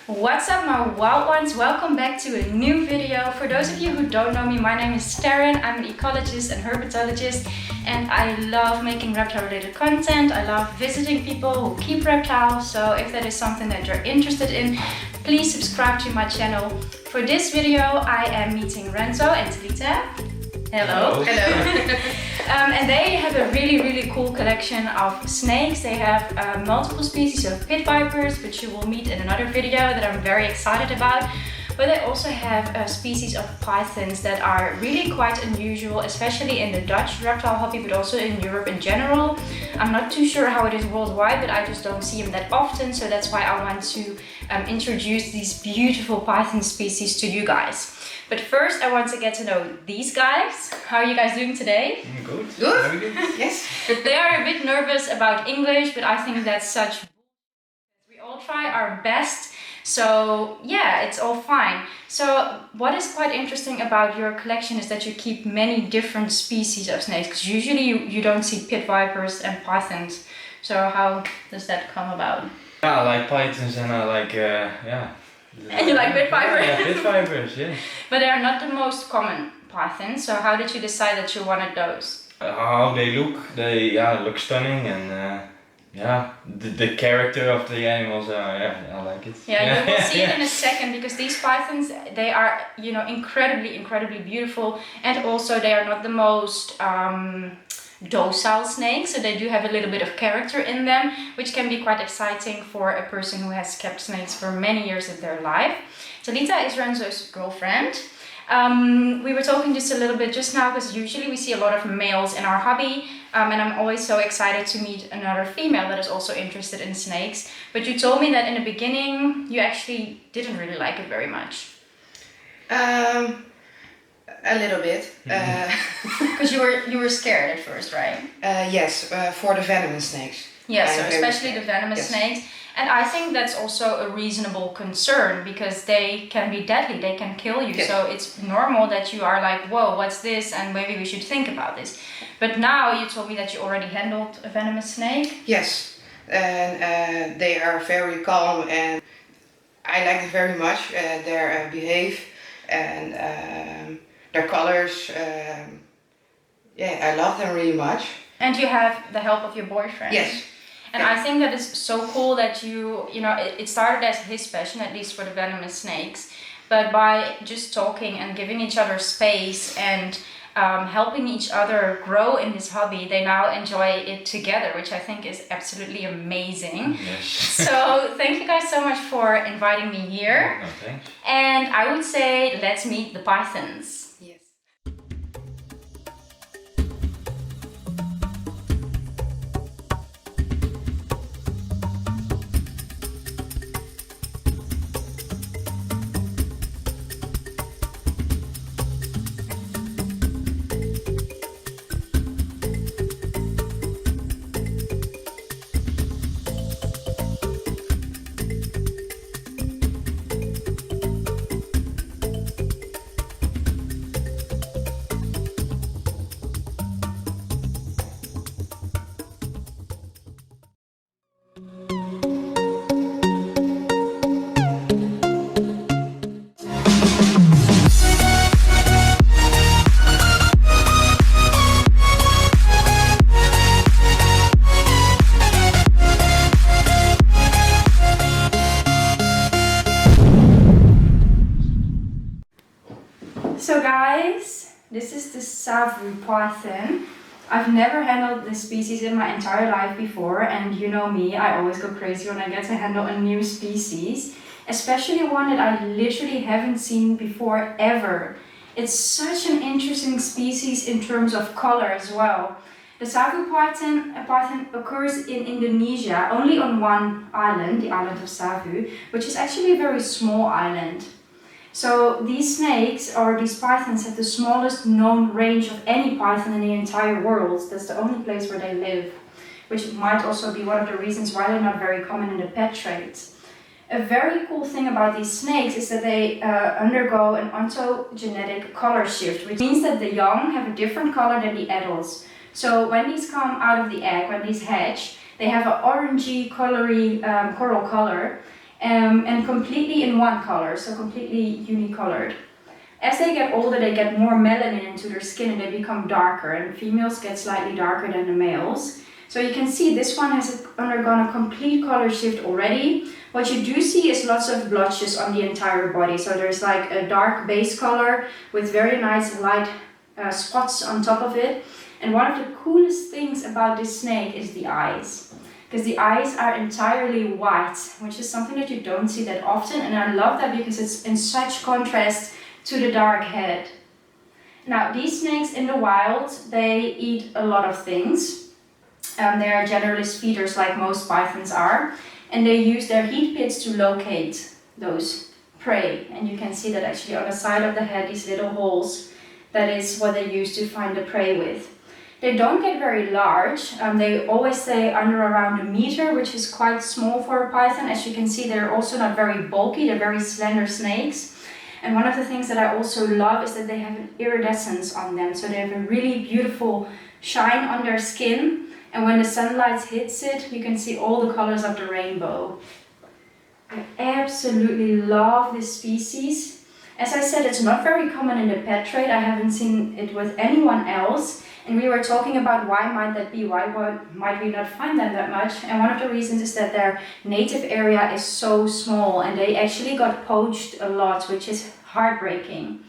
What's up my wild ones, welcome back to a new video. For those of you who don't know me, my name is Taryn. I'm an ecologist and herpetologist and I love making reptile related content. I love visiting people who keep reptiles, so if that is something that you're interested in, please subscribe to my channel. For this video I am meeting Renzo and Talita. Hello. Hello. And they have a really cool collection of snakes. They have multiple species of pit vipers, which you will meet in another video that I'm very excited about. But they also have a species of pythons that are really quite unusual, especially in the Dutch reptile hobby, but also in Europe in general. I'm not too sure how it is worldwide, but I just don't see them that often. So that's why I want to introduce these beautiful python species to you guys. But first I want to get to know these guys. How are you guys doing today? Good. Good? Very good. Yes. They are a bit nervous about English, but I think that's such... We all try our best. So yeah, it's all fine. So what is quite interesting about your collection is that you keep many different species of snakes. Because usually you don't see pit vipers and pythons. So how does that come about? Yeah, I like pythons and I like, yeah. And you like pit vipers? Yeah, pit vipers, yeah. But they are not the most common pythons, so how did you decide that you wanted those? How they look stunning and yeah, the character of the animals, yeah, I like it. Yeah, you will see it in a second, because these pythons, they are, you know, incredibly beautiful, and also they are not the most docile snakes, so they do have a little bit of character in them, which can be quite exciting for a person who has kept snakes for many years of their life. Talita is Renzo's girlfriend. We were talking just a little bit just now, because usually we see a lot of males in our hobby, and I'm always so excited to meet another female that is also interested in snakes. But you told me that in the beginning you actually didn't really like it very much. A little bit. Because you were scared at first, right? Yes, for the venomous snakes. Yeah, so especially the venomous yes. snakes. And I think that's also a reasonable concern, because they can be deadly, they can kill you. Yes. So it's normal that you are like, whoa, what's this? And maybe we should think about this. But now you told me that you already handled a venomous snake. Yes, and they are very calm and I like them very much. Their behave and their colors. Yeah, I love them really much. And you have the help of your boyfriend. Yes. And I think that is so cool that you know, it started as his passion, at least for the venomous snakes. But by just talking and giving each other space and helping each other grow in this hobby, they now enjoy it together, which I think is absolutely amazing. Yes. So thank you guys so much for inviting me here. Oh, thanks. And I would say, let's meet the pythons. Yes. So guys, this is the Savu python. I've never handled this species in my entire life before, and you know me, I always go crazy when I get to handle a new species, especially one that I literally haven't seen before ever. It's such an interesting species in terms of color as well. The Savu python occurs in Indonesia, only on one island, the island of Savu, which is actually a very small island. So these snakes, or these pythons, have the smallest known range of any python in the entire world. That's the only place where they live, which might also be one of the reasons why they're not very common in the pet trade. A very cool thing about these snakes is that they undergo an ontogenetic color shift, which means that the young have a different color than the adults. So when these come out of the egg, when these hatch, they have an orangey, colory, coral color. and completely in one color, so completely unicolored. As they get older, they get more melanin into their skin and they become darker, and females get slightly darker than the males. So you can see this one has undergone a complete color shift already. What you do see is lots of blotches on the entire body. So there's like a dark base color with very nice light spots on top of it. And one of the coolest things about this snake is the eyes. Because the eyes are entirely white, which is something that you don't see that often. And I love that because it's in such contrast to the dark head. Now, these snakes in the wild, they eat a lot of things. They are generalist feeders like most pythons are, and they use their heat pits to locate those prey. And you can see that actually on the side of the head, these little holes, that is what they use to find the prey with. They don't get very large. They always stay under around 1 meter, which is quite small for a python. As you can see, they're also not very bulky, they're very slender snakes. And one of the things that I also love is that they have an iridescence on them. So they have a really beautiful shine on their skin. And when the sunlight hits it, you can see all the colors of the rainbow. I absolutely love this species. As I said, it's not very common in the pet trade. I haven't seen it with anyone else. And we were talking about why might that be, why might we not find them that much? And one of the reasons is that their native area is so small and they actually got poached a lot, which is heartbreaking.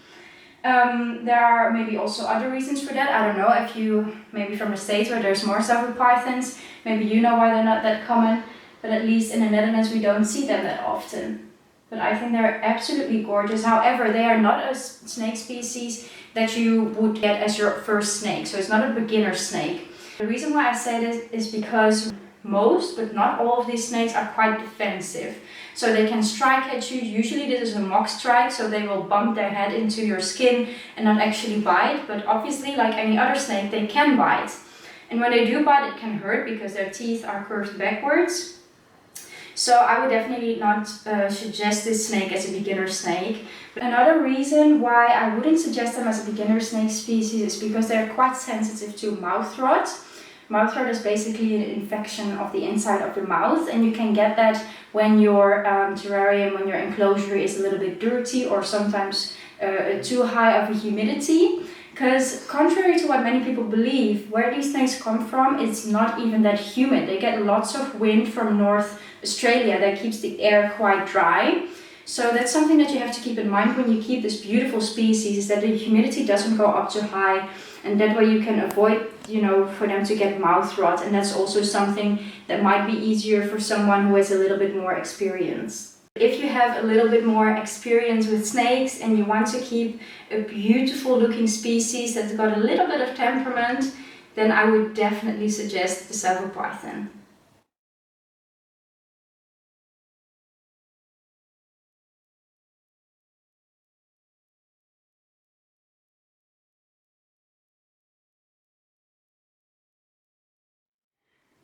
There are maybe also other reasons for that. I don't know if you, maybe from the States where there's more Savo pythons, maybe you know why they're not that common, but at least in the Netherlands we don't see them that often. But I think they're absolutely gorgeous. However, they are not a snake species that you would get as your first snake. So it's not a beginner snake. The reason why I say this is because most, but not all of these snakes are quite defensive. So they can strike at you. Usually this is a mock strike, so they will bump their head into your skin and not actually bite. But obviously, like any other snake, they can bite. And when they do bite, it can hurt because their teeth are curved backwards. So I would definitely not suggest this snake as a beginner snake. Another reason why I wouldn't suggest them as a beginner snake species is because they're quite sensitive to mouth rot. Mouth rot is basically an infection of the inside of the mouth, and you can get that when your terrarium, when your enclosure is a little bit dirty or sometimes too high of a humidity. Because contrary to what many people believe, where these snakes come from, it's not even that humid. They get lots of wind from North Australia that keeps the air quite dry. So that's something that you have to keep in mind when you keep this beautiful species, is that the humidity doesn't go up too high, and that way you can avoid, for them to get mouth rot. And that's also something that might be easier for someone who has a little bit more experience. If you have a little bit more experience with snakes and you want to keep a beautiful looking species that's got a little bit of temperament, then I would definitely suggest the Savo python.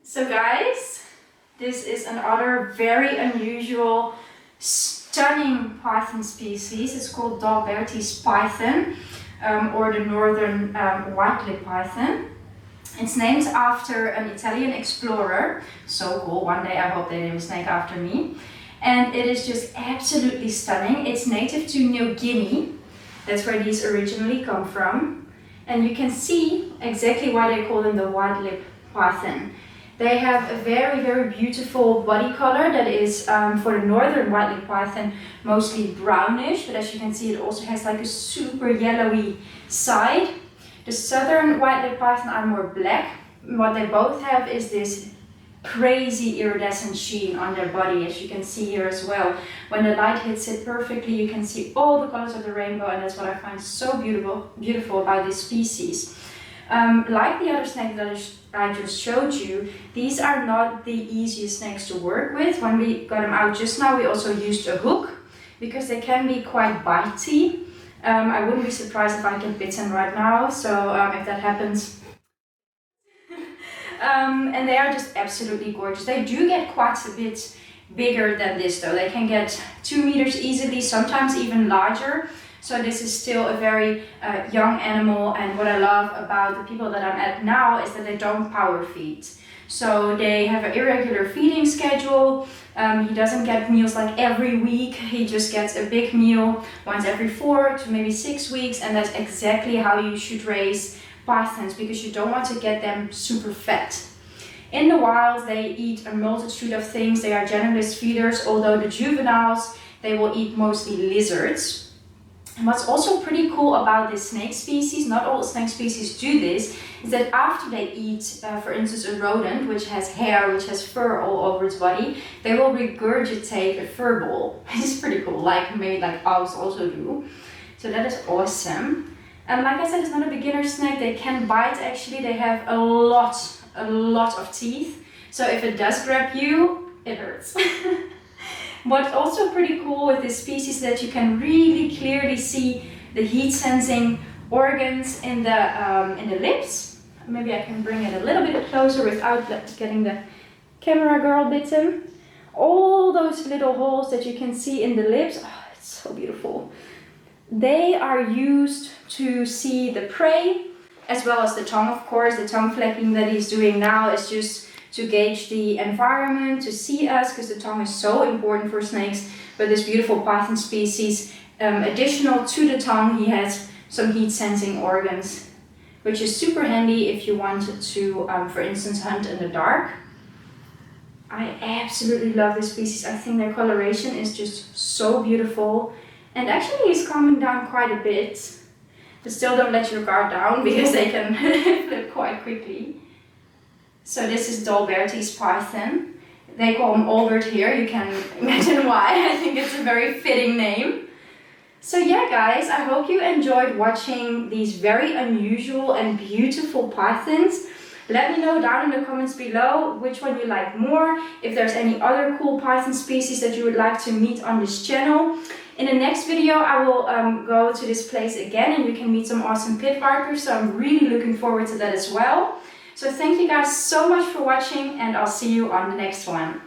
So guys, this is another very unusual, stunning python species. It's called Dalberthi's python, or the northern white-lipped python. It's named after an Italian explorer. So cool, one day I hope they name a snake after me. And it is just absolutely stunning. It's native to New Guinea. That's where these originally come from. And you can see exactly why they call them the white-lipped python. They have a very, very beautiful body color that is, for the northern white-lipped python, mostly brownish, but as you can see it also has like a super yellowy side. The southern white-lipped python are more black. What they both have is this crazy iridescent sheen on their body, as you can see here as well. When the light hits it perfectly, you can see all the colors of the rainbow, and that's what I find so beautiful about this species. Like the other snake that I just showed you, these are not the easiest snakes to work with. When we got them out just now, we also used a hook because they can be quite bitey. I wouldn't be surprised if I get bitten right now, so if that happens. And they are just absolutely gorgeous. They do get quite a bit bigger than this though. They can get 2 meters easily, sometimes even larger. So this is still a very young animal, and what I love about the people that I'm at now is that they don't power feed. So they have an irregular feeding schedule. He doesn't get meals like every week. He just gets a big meal once every 4 to maybe 6 weeks, and that's exactly how you should raise pythons, because you don't want to get them super fat. In the wild, they eat a multitude of things. They are generalist feeders, although the juveniles, they will eat mostly lizards. And what's also pretty cool about this snake species, not all snake species do this, is that after they eat, for instance, a rodent which has hair, which has fur all over its body, they will regurgitate a fur ball. This is pretty cool, like maybe like owls also do. So that is awesome. And like I said, it's not a beginner snake. They can bite actually. They have a lot of teeth. So if it does grab you, it hurts. What's also pretty cool with this species is that you can really clearly see the heat sensing organs in the lips. Maybe I can bring it a little bit closer without getting the camera girl bitten. All those little holes that you can see in the lips, oh, it's so beautiful. They are used to see the prey, as well as the tongue, of course. The tongue flapping that he's doing now is just to gauge the environment, to see us, because the tongue is so important for snakes. But this beautiful python species, additional to the tongue, he has some heat sensing organs, which is super handy if you wanted to, for instance, hunt in the dark. I absolutely love this species. I think their coloration is just so beautiful. And actually he's calming down quite a bit. But still don't let your guard down, because they can flip quite quickly. So this is Dalberthi's python. They call him Albert here. You can imagine why. I think it's a very fitting name. So yeah guys, I hope you enjoyed watching these very unusual and beautiful pythons. Let me know down in the comments below which one you like more, if there's any other cool python species that you would like to meet on this channel. In the next video I will go to this place again and you can meet some awesome pit vipers, so I'm really looking forward to that as well. So thank you guys so much for watching, and I'll see you on the next one.